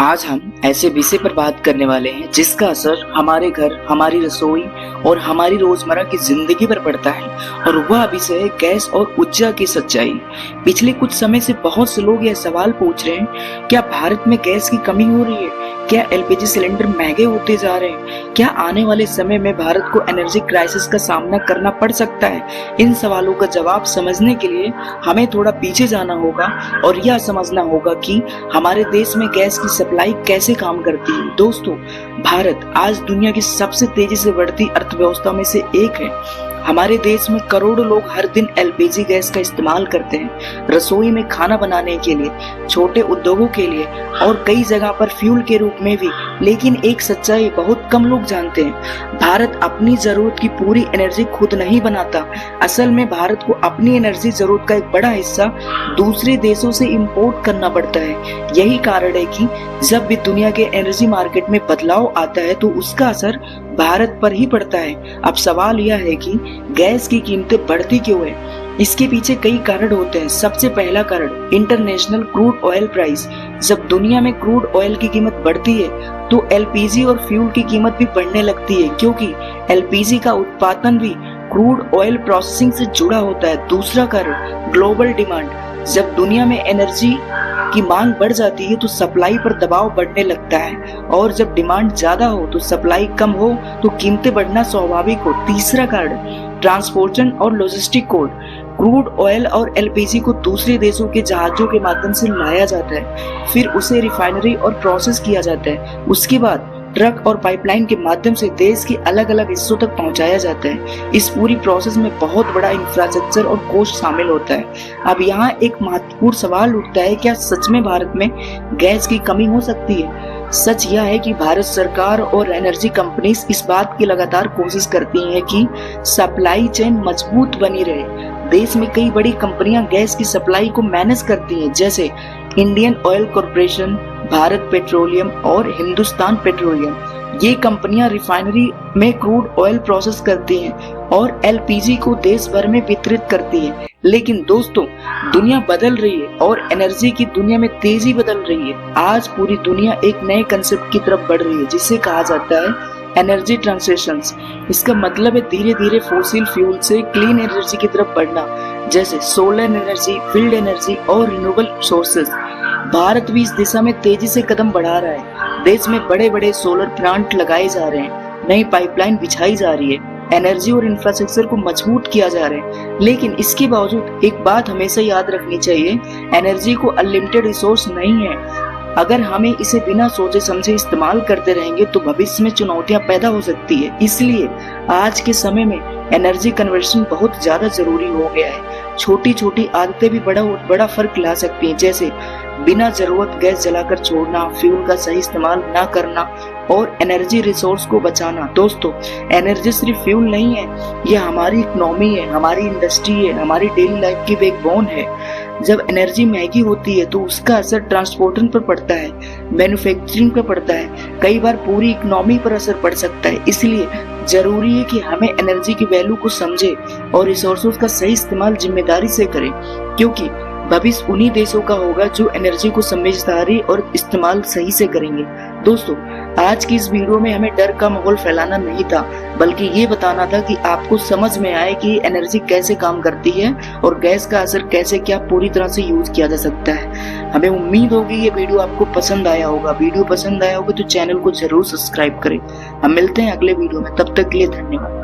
आज हम ऐसे विषय पर बात करने वाले हैं जिसका असर हमारे घर, हमारी रसोई और हमारी रोजमर्रा की जिंदगी पर पड़ता है, और वह विषय है गैस और ऊर्जा की सच्चाई। पिछले कुछ समय से बहुत से लोग यह सवाल पूछ रहे हैं, क्या भारत में गैस की कमी हो रही है? क्या एलपीजी सिलेंडर महंगे होते जा रहे हैं? क्या आने वाले समय में भारत को एनर्जी क्राइसिस का सामना करना पड़ सकता है? इन सवालों का जवाब समझने के लिए हमें थोड़ा पीछे जाना होगा और यह समझना होगा कि हमारे देश में गैस की सप्लाई कैसे काम करती है। दोस्तों, भारत आज दुनिया की सबसे तेजी से बढ़ती अर्थव्यवस्था में से एक है। हमारे देश में करोड़ों लोग हर दिन एलपीजी गैस का इस्तेमाल करते हैं, रसोई में खाना बनाने के लिए, छोटे उद्योगों के लिए और कई जगह पर फ्यूल के रूप में भी। लेकिन एक सच्चाई बहुत कम लोग जानते हैं, भारत अपनी जरूरत की पूरी एनर्जी खुद नहीं बनाता। असल में भारत को अपनी एनर्जी जरूरत का एक बड़ा हिस्सा दूसरे देशों से इंपोर्ट करना पड़ता है। यही कारण है कि जब भी दुनिया के एनर्जी मार्केट में बदलाव आता है तो उसका असर भारत पर ही पड़ता है। अब सवाल यह है कि गैस की कीमतें बढ़ती क्यों है? इसके पीछे कई कारण होते हैं। सबसे पहला कारण इंटरनेशनल क्रूड ऑयल प्राइस। जब दुनिया में क्रूड ऑयल की कीमत बढ़ती है तो एलपीजी और फ्यूल की कीमत भी बढ़ने लगती है, क्योंकि एलपीजी का उत्पादन भी क्रूड ऑयल प्रोसेसिंग से जुड़ा होता है। दूसरा कारण ग्लोबल डिमांड। जब दुनिया में एनर्जी की मांग बढ़ जाती है तो सप्लाई पर दबाव बढ़ने लगता है, और जब डिमांड ज्यादा हो तो सप्लाई कम हो तो कीमतें बढ़ना स्वाभाविक हो। तीसरा कारण ट्रांसपोर्टेशन और लॉजिस्टिक कोड। क्रूड ऑयल और एलपीजी को दूसरे देशों के जहाजों के माध्यम से लाया जाता है, फिर उसे रिफाइनरी और प्रोसेस किया जाता है, उसके बाद ट्रक और पाइपलाइन के माध्यम से देश के अलग अलग हिस्सों तक पहुंचाया जाता है। इस पूरी प्रोसेस में बहुत बड़ा इंफ्रास्ट्रक्चर और कॉस्ट शामिल होता है। अब यहाँ एक महत्वपूर्ण सवाल उठता है, क्या सच में भारत में गैस की कमी हो सकती है? सच यह है कि भारत सरकार और एनर्जी कंपनीज इस बात की लगातार कोशिश करती हैं कि सप्लाई चेन मजबूत बनी रहे। देश में कई बड़ी कंपनियां गैस की सप्लाई को मैनेज करती हैं, जैसे Indian oil corporation, Bharat petroleum और हिंदुस्तान पेट्रोलियम। ये कंपनियां रिफाइनरी में क्रूड ऑयल प्रोसेस करती हैं और एलपीजी को देश भर में वितरित करती हैं। लेकिन दोस्तों, दुनिया बदल रही है और एनर्जी की दुनिया में तेजी बदल रही है। आज पूरी दुनिया एक नए कंसेप्ट की तरफ बढ़ रही है जिसे कहा जाता है एनर्जी ट्रांजिशंस। इसका मतलब है धीरे धीरे फोसिल फ्यूल से क्लीन एनर्जी की तरफ बढ़ना, जैसे सोलर एनर्जी, विंड एनर्जी और रिन्यूएबल सोर्सेज। भारत भी इस दिशा में तेजी से कदम बढ़ा रहा है। देश में बड़े बड़े सोलर प्लांट लगाए जा रहे हैं, नई पाइपलाइन बिछाई जा रही है, एनर्जी और इंफ्रास्ट्रक्चर को मजबूत किया जा रहा है। लेकिन इसके बावजूद एक बात हमेशा याद रखनी चाहिए, एनर्जी को अनलिमिटेड रिसोर्स नहीं है। अगर हमें इसे बिना सोचे समझे इस्तेमाल करते रहेंगे तो भविष्य में चुनौतियां पैदा हो सकती है। इसलिए आज के समय में एनर्जी कन्वर्शन बहुत ज्यादा जरूरी हो गया है। छोटी छोटी आदतें भी बड़ा फर्क ला सकती हैं, जैसे बिना जरूरत गैस जलाकर छोड़ना, फ्यूल का सही इस्तेमाल न करना और एनर्जी रिसोर्स को बचाना। दोस्तों, एनर्जी सिर्फ फ्यूल नहीं है, यह हमारी इकोनॉमी है, हमारी इंडस्ट्री है, हमारी डेली लाइफ की बैकबोन है। जब एनर्जी महंगी होती है तो उसका असर ट्रांसपोर्टेशन पर पड़ता है, मैन्युफैक्चरिंग पर पड़ता है, कई बार पूरी इकोनॉमी पर असर पड़ सकता है। इसलिए जरूरी है कि हमें एनर्जी की वैल्यू को समझे और रिसोर्सेज का सही इस्तेमाल जिम्मेदारी से करें, क्योंकि भविष्य उन्हीं देशों का होगा जो एनर्जी को समझदारी और इस्तेमाल सही से करेंगे। दोस्तों, आज की इस वीडियो में हमें डर का माहौल फैलाना नहीं था, बल्कि ये बताना था कि आपको समझ में आए कि एनर्जी कैसे काम करती है और गैस का असर कैसे क्या पूरी तरह से यूज किया जा सकता है। हमें उम्मीद होगी ये वीडियो आपको पसंद आया होगा। वीडियो पसंद आया होगा तो चैनल को जरूर सब्सक्राइब करें। हम मिलते हैं अगले वीडियो में, तब तक के लिए धन्यवाद।